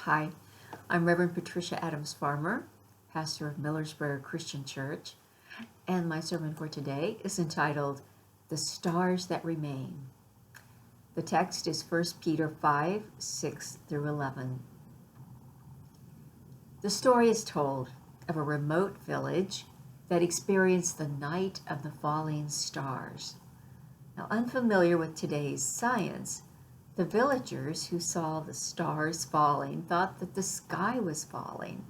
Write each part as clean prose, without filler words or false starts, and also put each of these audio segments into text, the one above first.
Hi, I'm Reverend Patricia Adams Farmer, pastor of Millersburg Christian Church, and my sermon for today is entitled, The Stars That Remain. The text is 1 Peter 5, 6 through 11. The story is told of a remote village that experienced the night of the falling stars. Now, unfamiliar with today's science, the villagers who saw the stars falling thought that the sky was falling.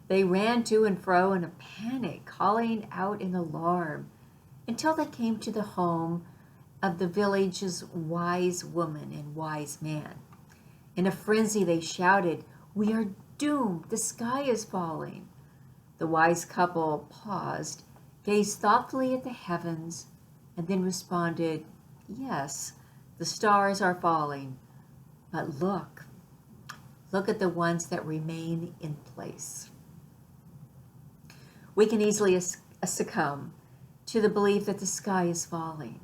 They ran to and fro in a panic, calling out in alarm, until they came to the home of the village's wise woman and wise man. In a frenzy, they shouted, "We are doomed! The sky is falling!" The wise couple paused, gazed thoughtfully at the heavens, and then responded, "Yes, the stars are falling, but look at the ones that remain in place." We can easily succumb to the belief that the sky is falling.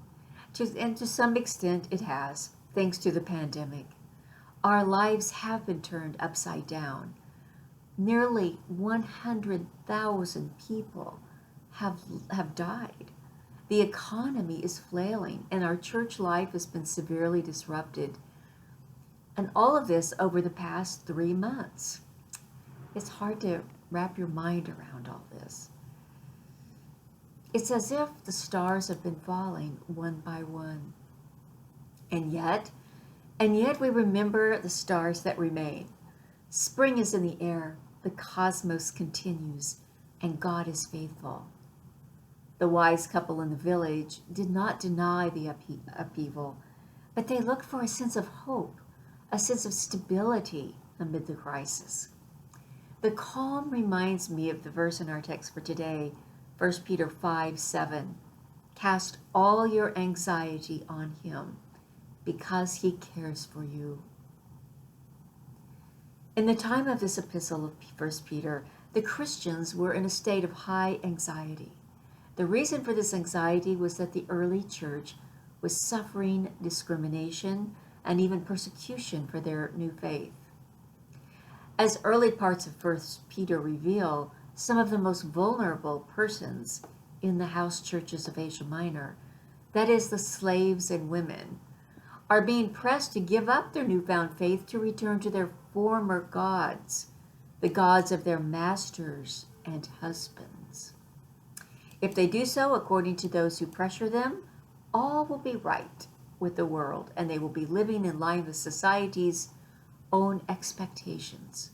And to some extent it has, thanks to the pandemic. Our lives have been turned upside down. Nearly 100,000 people have died. The economy is flailing, and our church life has been severely disrupted. And all of this over the past 3 months. It's hard to wrap your mind around all this. It's as if the stars have been falling one by one. And yet we remember the stars that remain. Spring is in the air, the cosmos continues, and God is faithful. The wise couple in the village did not deny the upheaval, but they looked for a sense of hope, a sense of stability amid the crisis. The calm reminds me of the verse in our text for today, 1 Peter 5, 7. Cast all your anxiety on him, because he cares for you. In the time of this epistle of 1 Peter, the Christians were in a state of high anxiety. The reason for this anxiety was that the early church was suffering discrimination and even persecution for their new faith. As early parts of 1 Peter reveal, some of the most vulnerable persons in the house churches of Asia Minor, that is, the slaves and women, are being pressed to give up their newfound faith to return to their former gods, the gods of their masters and husbands. If they do so, according to those who pressure them, all will be right with the world, and they will be living in line with society's own expectations.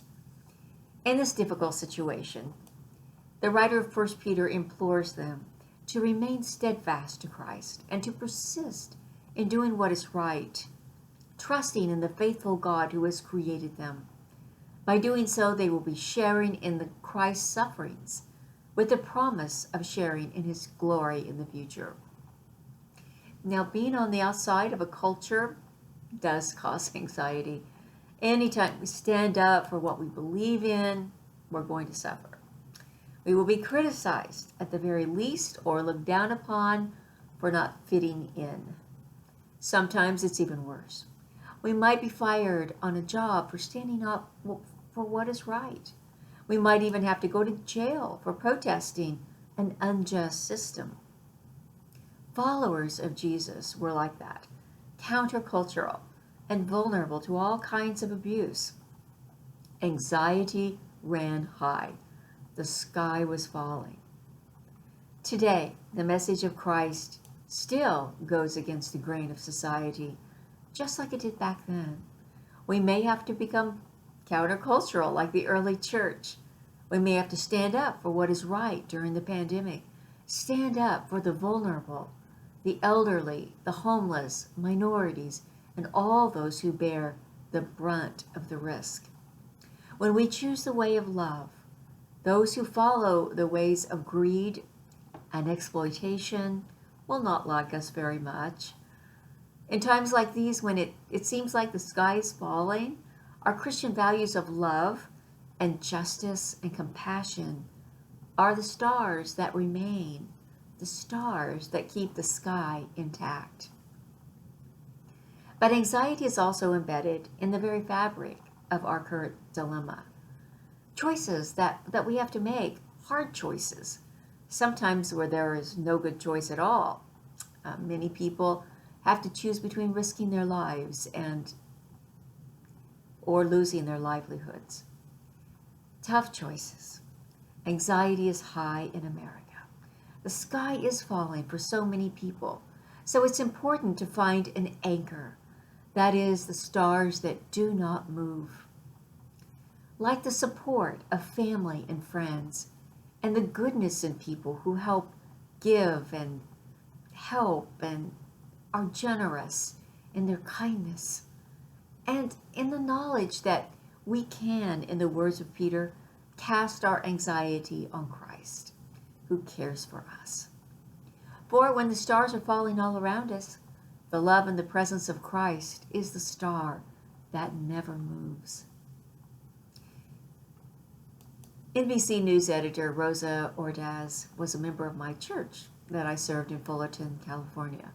In this difficult situation, the writer of 1 Peter implores them to remain steadfast to Christ and to persist in doing what is right, trusting in the faithful God who has created them. By doing so, they will be sharing in the Christ's sufferings, with the promise of sharing in his glory in the future. Now, being on the outside of a culture does cause anxiety. Anytime we stand up for what we believe in, we're going to suffer. We will be criticized at the very least or looked down upon for not fitting in. Sometimes it's even worse. We might be fired on a job for standing up for what is right. We might even have to go to jail for protesting an unjust system. Followers of Jesus were like that, countercultural and vulnerable to all kinds of abuse. Anxiety ran high. The sky was falling. Today, the message of Christ still goes against the grain of society, just like it did back then. We may have to become countercultural like the early church. We may have to stand up for what is right during the pandemic. Stand up for the vulnerable, the elderly, the homeless, minorities, and all those who bear the brunt of the risk. When we choose the way of love, those who follow the ways of greed and exploitation will not like us very much. In times like these, when it seems like the sky is falling, our Christian values of love and justice and compassion are the stars that remain, the stars that keep the sky intact. But anxiety is also embedded in the very fabric of our current dilemma. Choices that we have to make, hard choices, sometimes where there is no good choice at all. Many people have to choose between risking their lives or losing their livelihoods. Tough choices. Anxiety is high in America. The sky is falling for so many people. So it's important to find an anchor. That is, the stars that do not move. Like the support of family and friends, and the goodness in people who give and help and are generous in their kindness, and in the knowledge that we can, in the words of Peter, cast our anxiety on Christ, who cares for us. For when the stars are falling all around us, the love and the presence of Christ is the star that never moves. NBC News editor Rosa Ordaz was a member of my church that I served in Fullerton, California.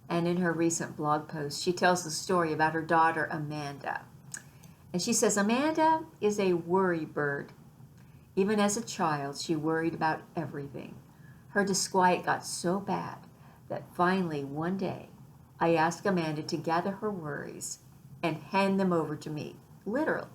And in her recent blog post, she tells the story about her daughter, Amanda. And she says, Amanda is a worry bird. Even as a child, she worried about everything. Her disquiet got so bad that finally one day I asked Amanda to gather her worries and hand them over to me, literally.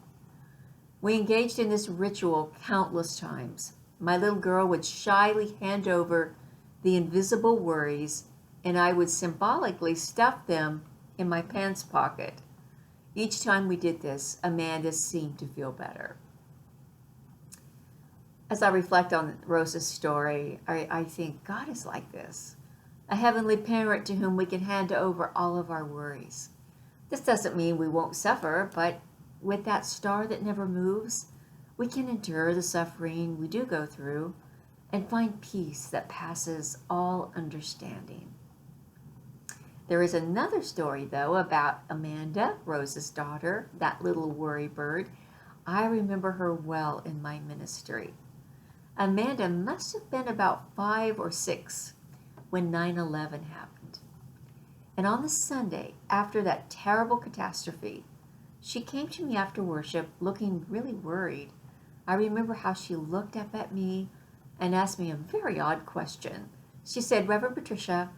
We engaged in this ritual countless times. My little girl would shyly hand over the invisible worries, and I would symbolically stuff them in my pants pocket. Each time we did this, Amanda seemed to feel better. As I reflect on Rosa's story, I think God is like this, a heavenly parent to whom we can hand over all of our worries. This doesn't mean we won't suffer, but with that star that never moves, we can endure the suffering we do go through and find peace that passes all understanding. There is another story, though, about Amanda, Rosa's daughter, that little worry bird. I remember her well in my ministry. Amanda must have been about 5 or 6 when 9/11 happened. And on the Sunday after that terrible catastrophe, she came to me after worship looking really worried. I remember how she looked up at me and asked me a very odd question. She said, Reverend Patricia,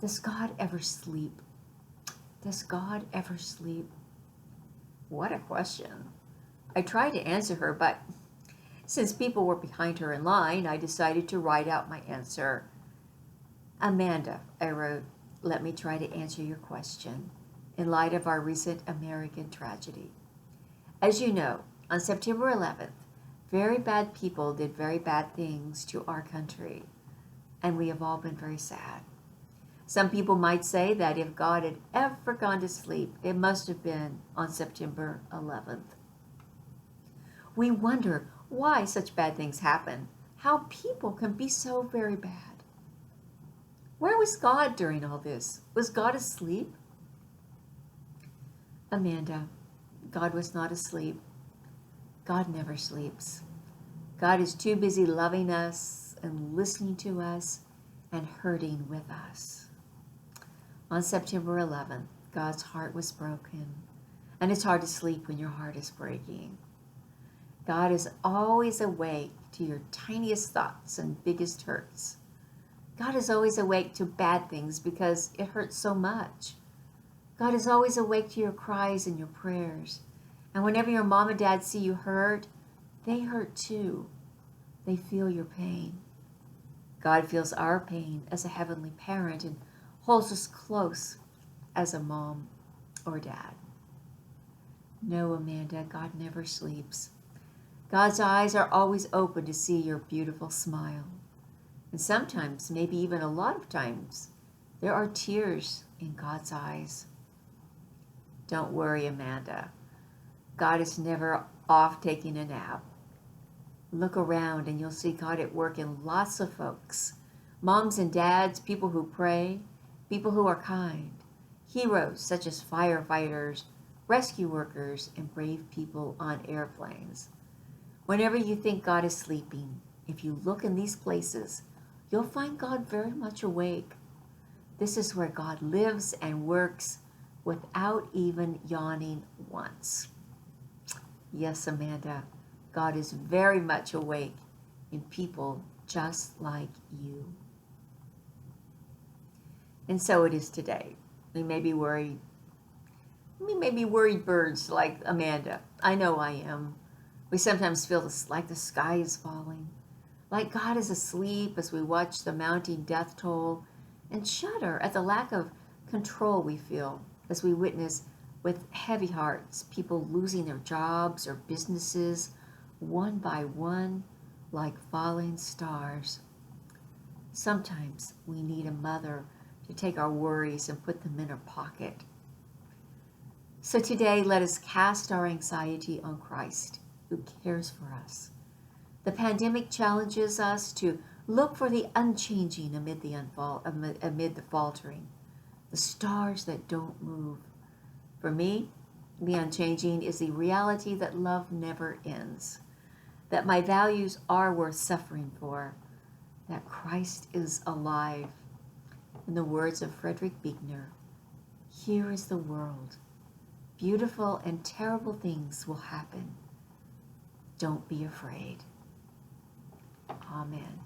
does God ever sleep? Does God ever sleep? What a question. I tried to answer her, but since people were behind her in line, I decided to write out my answer. Amanda, I wrote, let me try to answer your question in light of our recent American tragedy. As you know, on September 11th, very bad people did very bad things to our country, and we have all been very sad. Some people might say that if God had ever gone to sleep, it must have been on September 11th. We wonder why such bad things happen, how people can be so very bad. Where was God during all this? Was God asleep? Amanda, God was not asleep. God never sleeps. God is too busy loving us and listening to us and hurting with us. On September 11th, God's heart was broken, and it's hard to sleep when your heart is breaking. God is always awake to your tiniest thoughts and biggest hurts. God is always awake to bad things because it hurts so much. God is always awake to your cries and your prayers. And whenever your mom and dad see you hurt, they hurt too. They feel your pain. God feels our pain as a heavenly parent and holds us close as a mom or dad. No, Amanda, God never sleeps. God's eyes are always open to see your beautiful smile. And sometimes, maybe even a lot of times, there are tears in God's eyes. Don't worry, Amanda. God is never off taking a nap. Look around and you'll see God at work in lots of folks. Moms and dads, people who pray, people who are kind, heroes such as firefighters, rescue workers, and brave people on airplanes. Whenever you think God is sleeping, if you look in these places, you'll find God very much awake. This is where God lives and works without even yawning once. Yes, Amanda, God is very much awake in people just like you. And so it is today. We may be worried. We may be worried birds like Amanda. I know I am. We sometimes feel like the sky is falling, like God is asleep as we watch the mounting death toll, and shudder at the lack of control we feel as we witness with heavy hearts people losing their jobs or businesses one by one like falling stars. Sometimes we need a mother to take our worries and put them in her pocket. So today, let us cast our anxiety on Christ, who cares for us. The pandemic challenges us to look for the unchanging amid the faltering, the stars that don't move. For me, the unchanging is the reality that love never ends, that my values are worth suffering for, that Christ is alive. In the words of Frederick Buechner, here is the world. Beautiful and terrible things will happen. Don't be afraid. Amen.